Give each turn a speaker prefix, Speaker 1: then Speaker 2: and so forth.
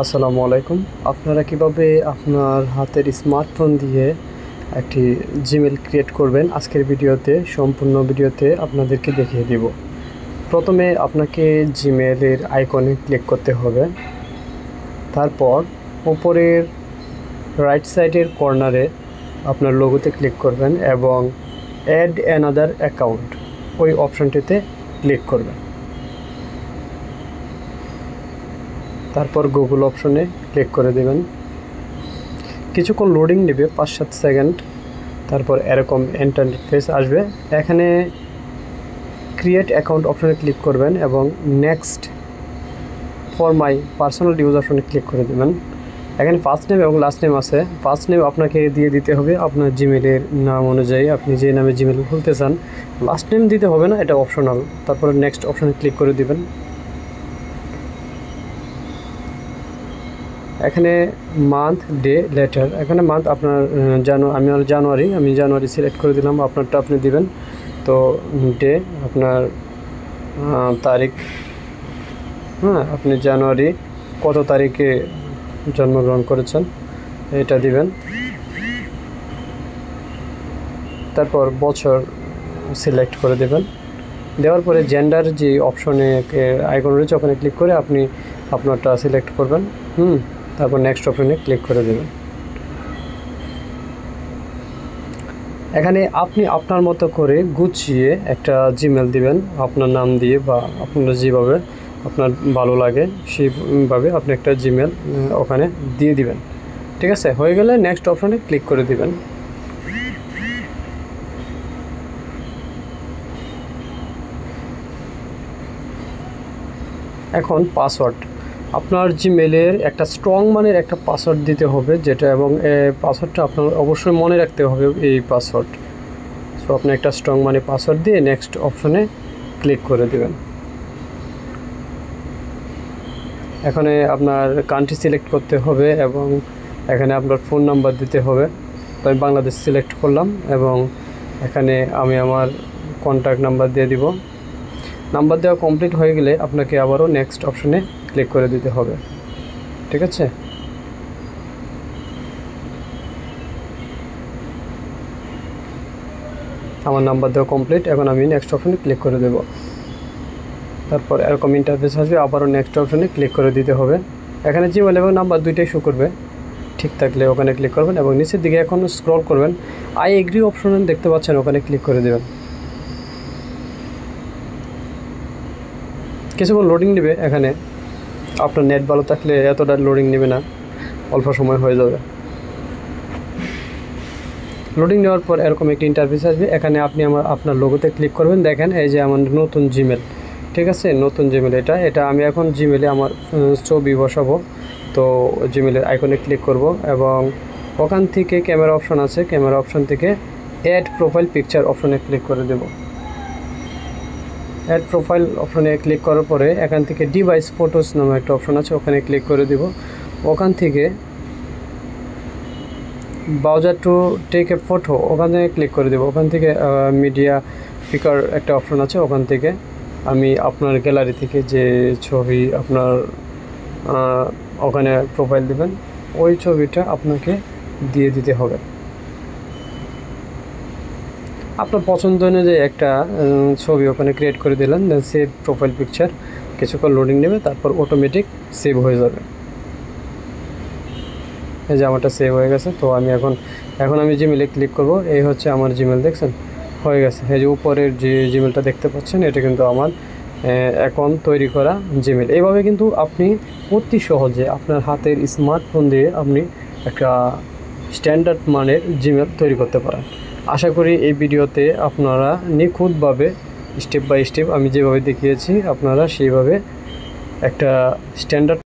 Speaker 1: আসসালামু আলাইকুম। আপনারা কিভাবে আপনার হাতের স্মার্টফোন দিয়ে একটি জিমেল ক্রিয়েট করবেন আজকের ভিডিওতে সম্পূর্ণ ভিডিওতে আপনাদেরকে দেখিয়ে দিব। প্রথমে আপনাকে জিমেলের আইকনে ক্লিক করতে হবে। তারপর উপরের রাইট সাইডের কর্নারে আপনার লোগোতে ক্লিক করবেন এবং অ্যাড অ্যানাদার অ্যাকাউন্ট ওই অপশনটিতে ক্লিক করবেন। তারপর গুগল অপশনে ক্লিক করে দেবেন। কিছুক্ষণ লোডিং নেবে 5-7 সেকেন্ড। তারপর এরকম ইন্টারফেস আসবে। এখানে ক্রিয়েট অ্যাকাউন্ট অপশনে ক্লিক করবেন এবং next for my personal use অপশনে ক্লিক করে দেবেন। এখানে ফার্স্ট নেম এবং লাস্ট নেম আছে। ফার্স্ট নেম আপনাকে দিয়ে দিতে হবে আপনার জিমেলের নাম অনুযায়ী, আপনি যে নামে জিমেল খুলতে চান। লাস্ট নেম দিতে হবে না, এটা অপশনাল। তারপর নেক্সট অপশনে ক্লিক করে দিবেন। এখানে মান্থ, ডে, লেটার। এখানে মান্থ আপনার আমি জানুয়ারি সিলেক্ট করে দিলাম, আপনারটা আপনি দিবেন। তো ডে আপনার তারিখ, আপনি জানুয়ারি কত তারিখে জন্মগ্রহণ করেছেন এটা দিবেন। তারপর বছর সিলেক্ট করে দেবেন। দেওয়ার পরে জেন্ডার যে অপশনে আইকন রয়েছে ওখানে ক্লিক করে আপনি আপনারটা সিলেক্ট করবেন। তারপর নেক্সট অপশনে ক্লিক করে দেবেন। এখানে আপনি আপনার মতো করে গুছিয়ে একটা জিমেল দিবেন আপনার নাম দিয়ে, বা আপনার যেভাবে আপনার ভালো লাগে সেইভাবে আপনি একটা জিমেল ওখানে দিয়ে দিবেন। ঠিক আছে, হয়ে গেলে নেক্সট অপশনে ক্লিক করে দিবেন। এখন পাসওয়ার্ড, আপনার জিমেলের একটা স্ট্রং মানের একটা পাসওয়ার্ড দিতে হবে, যেটা এবং পাসওয়ার্ডটা আপনার অবশ্যই মনে রাখতে হবে এই পাসওয়ার্ড। সো আপনি একটা স্ট্রং মানের পাসওয়ার্ড দিয়ে নেক্সট অপশনে ক্লিক করে দেবেন। এখানে আপনার কান্ট্রি সিলেক্ট করতে হবে এবং এখানে আপনার ফোন নাম্বার দিতে হবে। তো আমি বাংলাদেশ সিলেক্ট করলাম এবং এখানে আমি আমার কন্ট্যাক্ট নাম্বার দিয়ে দিব। নাম্বার দেওয়া কমপ্লিট হয়ে গেলে আপনাকে আবারও নেক্সট অপশনে ক্লিক করে দিতে হবে। ঠিক আছে, আমার নাম্বার দেওয়া কমপ্লিট। এখন আমি নেক্সট অপশনে ক্লিক করে দেব। তারপর এরকম ইন্টারফেস আসবে, আবারও নেক্সট অপশনে ক্লিক করে দিতে হবে। এখানে জিমেল এবং নাম্বার দুইটাই শো করবে। ঠিক থাকলে ওখানে ক্লিক করবেন এবং নিচের দিকে এখন স্ক্রল করবেন, আই এগ্রি অপশনে দেখতে পাচ্ছেন, ওখানে ক্লিক করে দেবেন। কিছুক্ষণ লোডিং নেবে। এখানে আপনার নেট ভালো থাকলে এতটা লোডিং নেবে না, অল্প সময় হয়ে যাবে। লোডিং নেওয়ার পর এরকম একটি ইন্টারফেস আসবে। এখানে আপনি আপনার লোগোতে ক্লিক করবেন। দেখেন এই যে আমার নতুন জিমেল। ঠিক আছে, নতুন জিমেল এটা আমি এখন জিমেলে আমার ছবি বসাবো। তো জিমেলের আইকনে ক্লিক করব এবং ওখান থেকে ক্যামেরা অপশন আছে, ক্যামেরা অপশন থেকে অ্যাড প্রোফাইল পিকচার অপশনে ক্লিক করে দেব। অ্যাড প্রোফাইল অপশনে ক্লিক করার পরে এখান থেকে ডিভাইস ফটোস নামে একটা অপশন আছে, ওখানে ক্লিক করে দেব। ওখান থেকে browser to take a photo ওখানে ক্লিক করে দেবো। ওখান থেকে মিডিয়া পিকার একটা অপশন আছে, ওখান থেকে আমি আপনার গ্যালারি থেকে যে ছবি আপনার ওখানে প্রোফাইল দেবেন ওই ছবিটা আপনাকে দিয়ে দিতে হবে। আপনার পছন্দ অনুযায়ী একটা ছবি ওখানে ক্রিয়েট করে দিলেন, দেন সেভ প্রোফাইল পিকচার। কিছুক্ষণ লোডিং নেবে, তারপর অটোমেটিক সেভ হয়ে যাবে। এই যে আমারটা সেভ হয়ে গেছে। তো আমি এখন আমি জিমেলে ক্লিক করব। এই হচ্ছে আমার জিমেল, দেখছেন হয়ে গেছে। এই যে উপরের যে জিমেলটা দেখতে পাচ্ছেন এটা কিন্তু আমার এখন তৈরি করা জিমেল। এইভাবে কিন্তু আপনি অতি সহজে আপনার হাতের স্মার্টফোন দিয়ে আপনি একটা স্ট্যান্ডার্ড মানের জিমেল তৈরি করতে পারেন। আশা করি এই ভিডিওতে আপনারা নিখুঁতভাবে স্টেপ বাই স্টেপ আমি যেভাবে দেখিয়েছি আপনারা সেইভাবে একটা স্ট্যান্ডার্ড